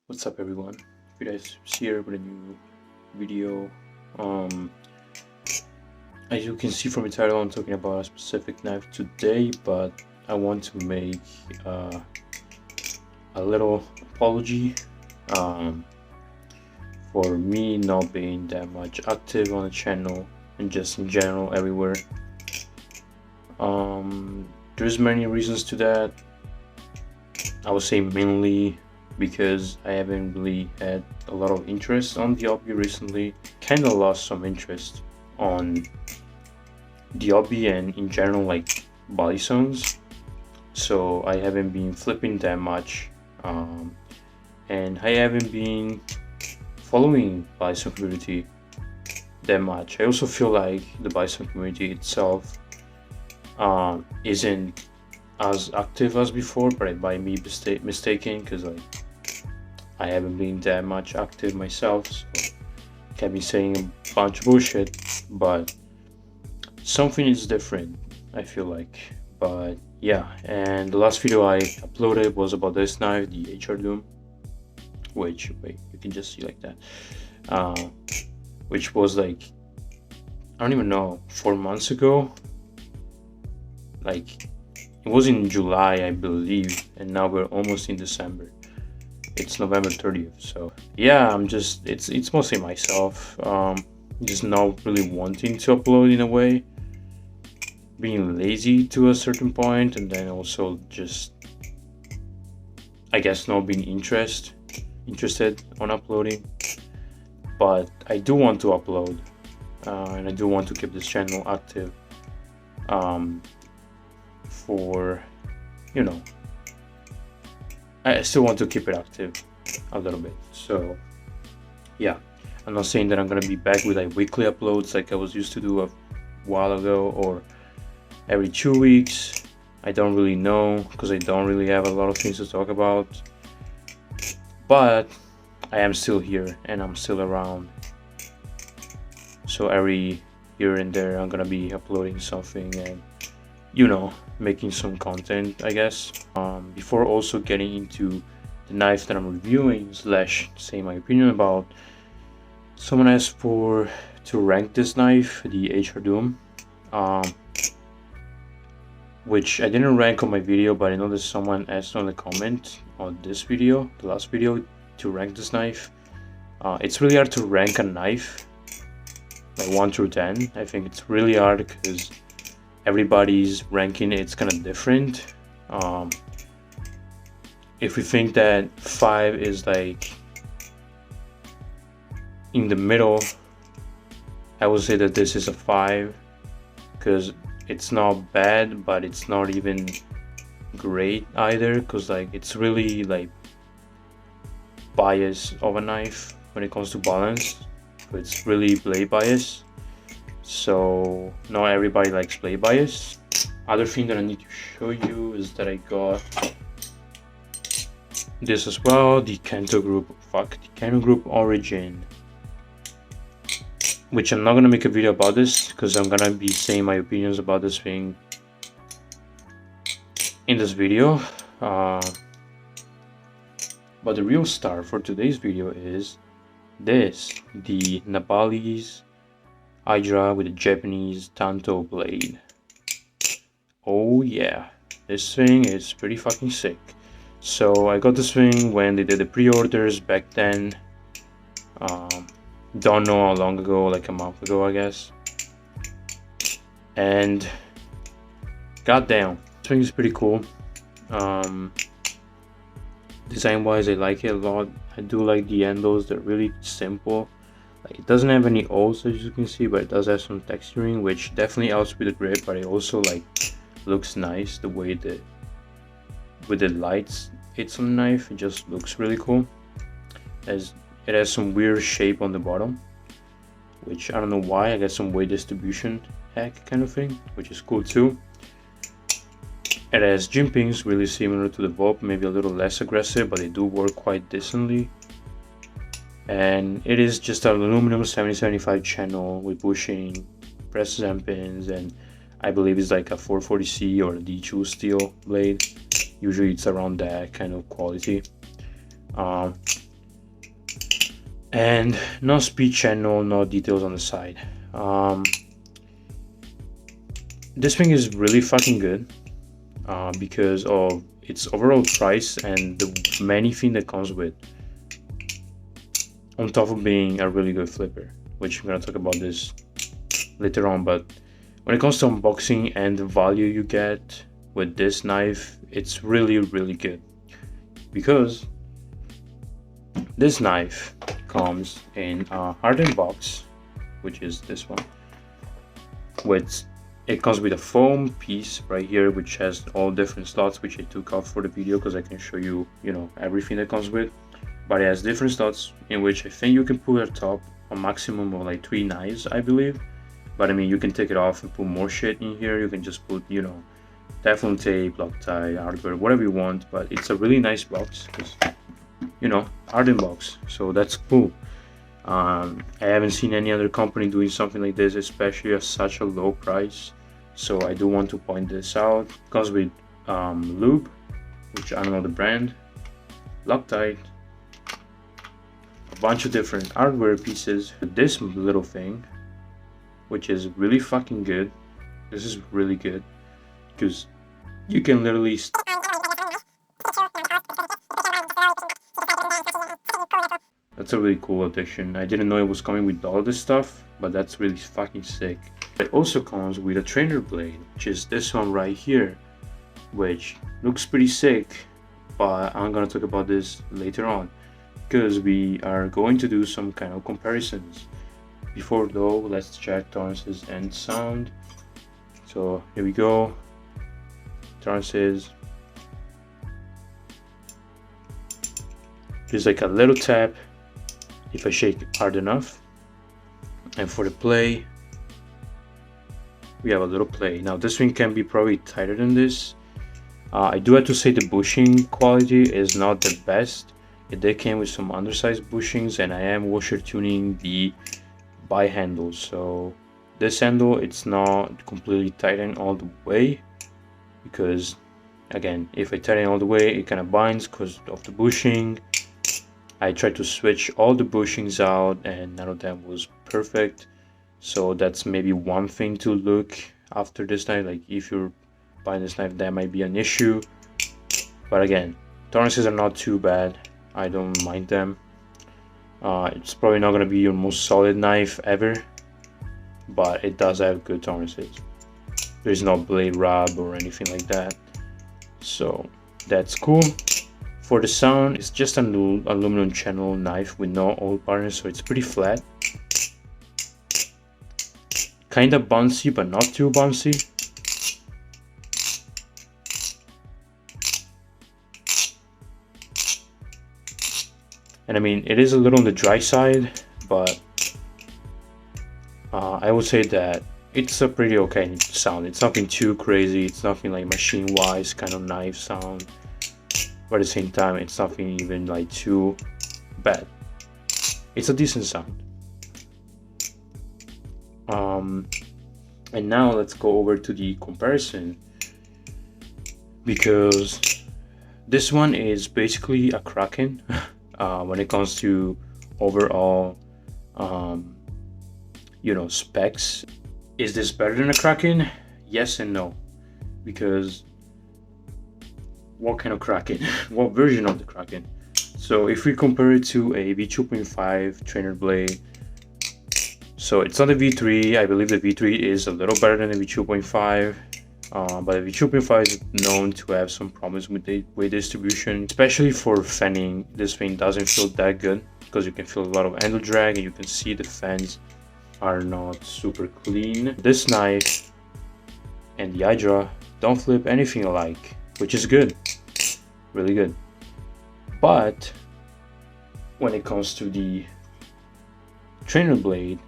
What's up, everyone? Guys here with a new video. As you can see from the title, I'm talking about a specific knife today, but I want to make a little apology for me not being that much active on the channel and just in general everywhere. There's many reasons to that. I would say mainly because I haven't really had a lot of interest on the hobby recently. Kinda lost some interest on the hobby and in general, like body songs. So I haven't been flipping that much, and I haven't been following body song community that much. I also feel like the body song community itself isn't as active as before, but it might be mistaken because like I haven't been that much active myself, so I can be saying a bunch of bullshit, but something is different, I feel like. But yeah, and the last video I uploaded was about this knife, the Hydra, which, wait, you can just see like that, which was like, I don't even know, 4 months ago. Like, it was in July, I believe, and now we're almost in December. It's November 30th, so yeah, it's mostly myself, just not really wanting to upload in a way, being lazy to a certain point, and then also just, I guess, not being interested on uploading. But I do want to upload, and I do want to keep this channel active, for, you know, I still want to keep it active a little bit. So yeah, I'm not saying that I'm gonna be back with like weekly uploads like I was used to do a while ago, or every 2 weeks. I don't really know, because I don't really have a lot of things to talk about, but I am still here and I'm still around, so every here and there I'm gonna be uploading something and, you know, making some content, I guess. Before also getting into the knife that I'm reviewing slash say my opinion about, someone asked to rank this knife, the Hydra, which I didn't rank on my video, but I noticed someone asked on the comment on this video, the last video, to rank this knife. It's really hard to rank a knife like 1 through 10. I think it's really hard because everybody's ranking it's kind of different. If we think that 5 is like in the middle, I would say that this is a 5, because it's not bad, but it's not even great either, because like it's really like bias of a knife when it comes to balance. It's really blade bias, so not everybody likes blade bias. Other thing that I need to show you is that I got this as well, the Tanto Group Origin, which I'm not gonna make a video about this because I'm gonna be saying my opinions about this thing in this video. But the real star for today's video is this, the Nabalis Hydra with a Japanese Tanto blade. Oh yeah, this thing is pretty fucking sick. So I got this thing when they did the pre-orders back then. Don't know how long ago, like a month ago I guess. And goddamn, this thing is pretty cool. Design wise, I like it a lot. I do like the handles, they're really simple. Like, it doesn't have any O's as you can see, but it does have some texturing, which definitely helps with the grip, but it also like looks nice the way that with the lights it's on the knife. It just looks really cool. As it has some weird shape on the bottom, which I don't know why. I got some weight distribution hack kind of thing, which is cool too. It has jimpings really similar to the Bob, maybe a little less aggressive, but they do work quite decently. And it is just an aluminum 7075 channel with bushing, presses and pins, and I believe it's like a 440C or a D2 steel blade. Usually it's around that kind of quality. and no speed channel, no details on the side. This thing is really fucking good because of its overall price and the many things that comes with, on top of being a really good flipper, which I'm gonna talk about this later on. But when it comes to unboxing and the value you get with this knife, it's really good, because this knife comes in a hardened box, which is this one. It comes with a foam piece right here, which has all different slots, which I took off for the video because I can show you, everything that comes with. But it has different slots in which I think you can put at top a maximum of like 3 knives, I believe. But I mean, you can take it off and put more shit in here. You can just put, Teflon tape, Loctite, hardware, whatever you want. But it's a really nice box because, hardened box. So that's cool. I haven't seen any other company doing something like this, especially at such a low price. So I do want to point this out. It comes with lube, which I don't know the brand, Loctite, a bunch of different hardware pieces. This little thing, which is really fucking good. This is really good because you can literally That's a really cool addition. I didn't know it was coming with all this stuff, but that's really fucking sick. It also comes with a trainer blade, which is this one right here, which looks pretty sick, but I'm gonna talk about this later on because we are going to do some kind of comparisons. Before though, let's check tolerances and sound. So here we go. Tolerances. There's like a little tap if I shake hard enough, and for the play we have a little play. Now this one can be probably tighter than this. I do have to say the bushing quality is not the best. It did came with some undersized bushings, and I am washer tuning the by handles, so this handle it's not completely tightened all the way, because again, if I tighten all the way it kind of binds because of the bushing. I tried to switch all the bushings out and none of them was perfect, so that's maybe one thing to look after this knife. Like if you're buying this knife, that might be an issue, but again, tolerances are not too bad. I don't mind them. It's probably not going to be your most solid knife ever, but it does have good tolerances. There's no blade rub or anything like that, so that's cool. For the sound, it's just an aluminum channel knife with no oil partners, so it's pretty flat. Kinda bouncy, but not too bouncy. And I mean, it is a little on the dry side, but I would say that it's a pretty okay sound. It's nothing too crazy. It's nothing like machine-wise kind of knife sound. But at the same time, it's nothing even like too bad. It's a decent sound. And now let's go over to the comparison, because this one is basically a Kraken when it comes to overall specs. Is this better than a Kraken? Yes and no, because what kind of Kraken? What version of the Kraken? So if we compare it to a V2.5 trainer blade, so it's not a V3. I believe the V3 is a little better than the V2.5, but the V2.5 is known to have some problems with the weight distribution, especially for fanning. This thing doesn't feel that good because you can feel a lot of handle drag, and you can see the fans are not super clean. This knife and the Hydra don't flip anything alike, which is good, really good. But when it comes to the trainer blade,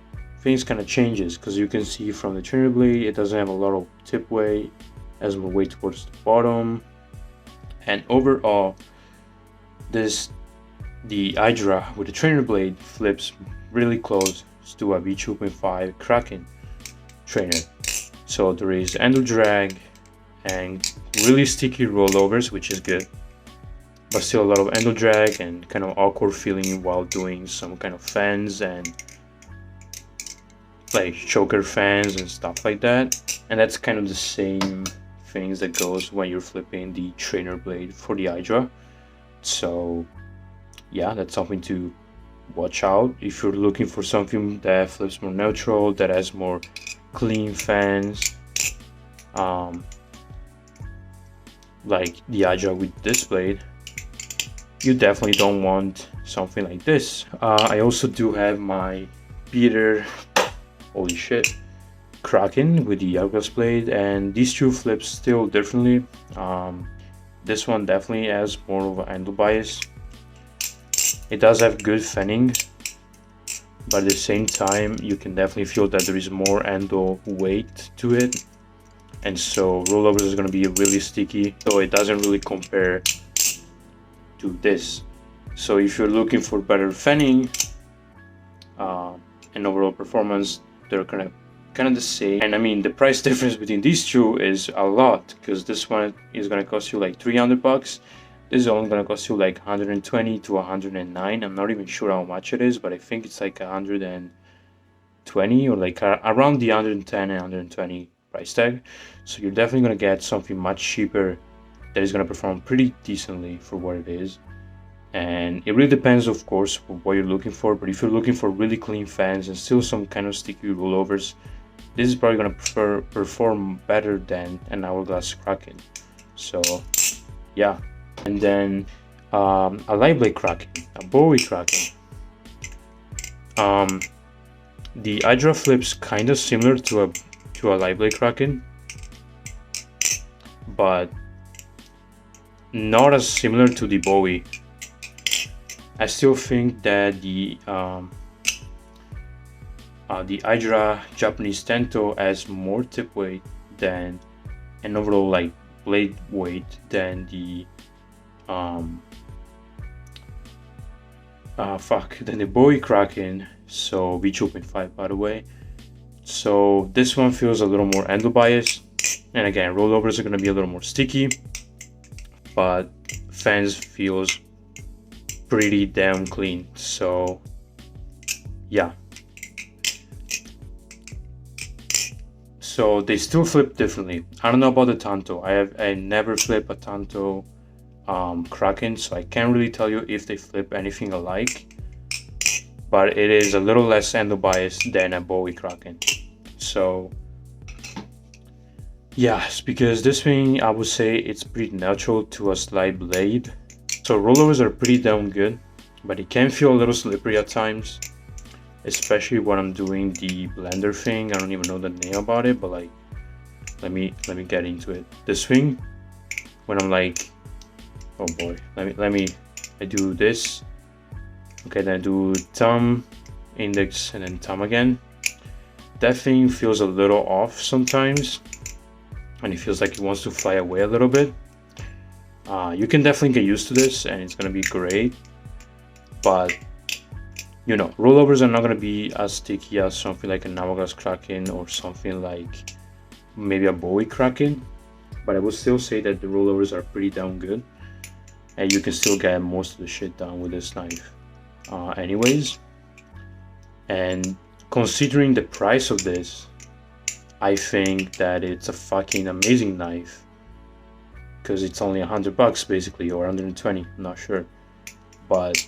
things kind of changes, because you can see from the trainer blade it doesn't have a lot of tip weight, has more weight towards the bottom, and overall the Hydra with the trainer blade flips really close to a V2.5 Kraken trainer. So there is handle drag and really sticky rollovers, which is good. but still a lot of endo drag and kind of awkward feeling while doing some kind of fans and like choker fans and stuff like that. And that's kind of the same things that goes when you're flipping the trainer blade for the Hydra. So yeah, that's something to watch out if you're looking for something that flips more neutral, that has more clean fans, like the Hydra with this blade. You definitely don't want something like this. I also do have my Peter, holy shit, Kraken with the Hourglass blade, and these two flips still differently. This one definitely has more of an endo bias. It does have good fanning, but at the same time you can definitely feel that there is more endo weight to it, and so rollovers is going to be really sticky, so it doesn't really compare to this. So if you're looking for better fanning and overall performance, they're kind of the same. And I mean, the price difference between these two is a lot, because this one is going to cost you like 300 bucks. This is only going to cost you like 120 to 109. I'm not even sure how much it is, but I think it's like 120 or like around the 110 and 120 price tag. So you're definitely going to get something much cheaper that is going to perform pretty decently for what it is. And it really depends, of course, what you're looking for. But if you're looking for really clean fans and still some kind of sticky rollovers, this is probably going to perform better than an Hourglass Kraken. So yeah. And then a light blade Kraken, a Bowie Kraken. The Hydra flips kind of similar to a light blade Kraken, but not as similar to the Bowie. I still think that the Hydra Japanese Tanto has more tip weight than an overall like blade weight than the than the Bowie Kraken. So V2.5 by the way. So this one feels a little more endo biased, and again rollovers are going to be a little more sticky, but fans feels pretty damn clean. So yeah, so they still flip differently. I don't know about the Tanto. I never flip a Tanto Kraken, so I can't really tell you if they flip anything alike, but it is a little less endo biased than a Bowie Kraken. So yes, because this thing I would say it's pretty neutral to a slide blade. So rollovers are pretty damn good, but it can feel a little slippery at times, especially when I'm doing the blender thing. I don't even know the name about it, but like let me get into it. This thing, when I'm like, oh boy, I do this, okay, then I do thumb, index, and then thumb again. That thing feels a little off sometimes, and it feels like it wants to fly away a little bit. You can definitely get used to this and it's gonna be great, but you know, rollovers are not gonna be as sticky as something like a Nabalis Kraken or something like maybe a Bowie Kraken, but I would still say that the rollovers are pretty damn good, and you can still get most of the shit done with this knife anyways. And considering the price of this, I think that it's a fucking amazing knife, because it's only 100 bucks basically, or 120, I'm not sure. But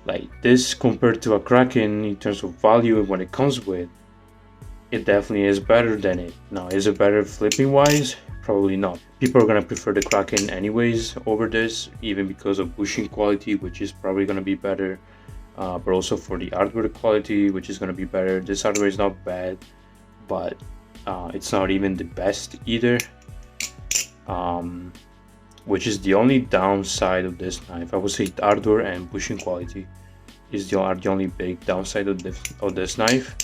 like this compared to a Kraken in terms of value and what it comes with, it definitely is better than it. Now, is it better flipping wise? Probably not. People are gonna prefer the Kraken anyways over this, even because of bushing quality, which is probably gonna be better, but also for the hardware quality, which is gonna be better. This hardware is not bad, but it's not even the best either, which is the only downside of this knife. I would say hardware and bushing quality are the only big downside of this knife.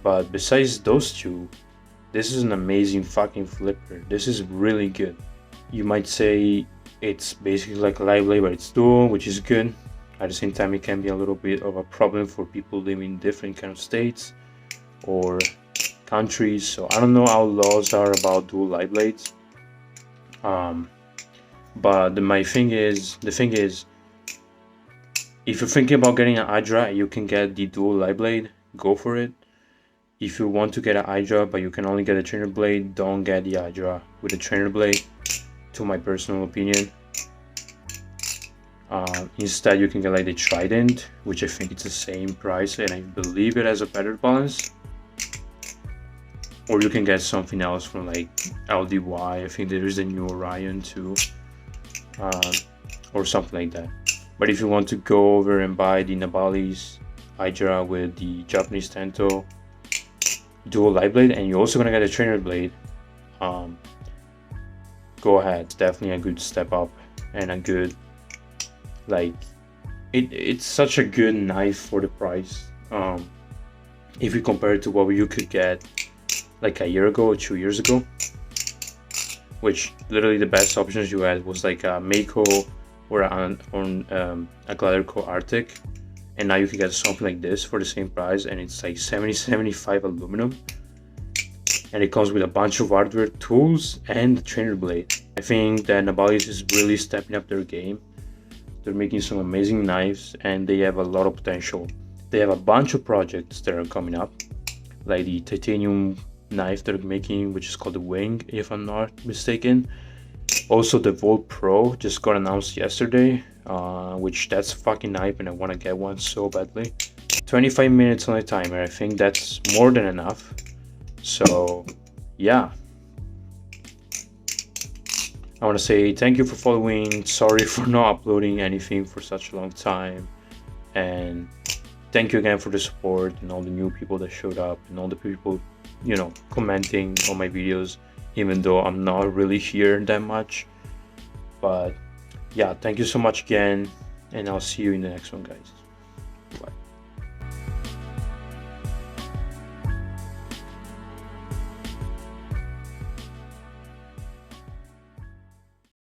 But besides those two, this is an amazing fucking flipper. This is really good. You might say it's basically like a live blade, but it's dual, which is good. At the same time, it can be a little bit of a problem for people living in different kind of states or countries. So I don't know how laws are about dual live blades. But the thing is, if you're thinking about getting an Hydra, you can get the dual light blade. Go for it. If you want to get an Hydra, but you can only get a trainer blade, don't get the Hydra with a trainer blade, to my personal opinion. Instead, you can get like the Trident, which I think it's the same price, and I believe it has a better balance. Or you can get something else from like LDY. I think there is a new Orion too, or something like that. But if you want to go over and buy the Nabalis Hydra with the Japanese Tanto dual light blade, and you're also gonna get a trainer blade, go ahead. It's definitely a good step up and a good, like, it's such a good knife for the price. If you compare it to what you could get like a year ago or 2 years ago, which literally the best options you had was like a Mako or a Gliderco Arctic, and now you can get something like this for the same price, and it's like 70-75 aluminum, and it comes with a bunch of hardware, tools, and the trainer blade. I think that Nabalis is really stepping up their game. They're making some amazing knives, and they have a lot of potential. They have a bunch of projects that are coming up, like the titanium knife they're making, which is called the Wing, if I'm not mistaken. Also, the Volt Pro just got announced yesterday, which that's a fucking knife, and I want to get one so badly. 25 minutes on the timer, I think that's more than enough. So yeah, I want to say thank you for following. Sorry for not uploading anything for such a long time, and thank you again for the support and all the new people that showed up and all the people, you know, commenting on my videos, even though I'm not really here that much. But yeah, thank you so much again, and I'll see you in the next one, guys. Bye.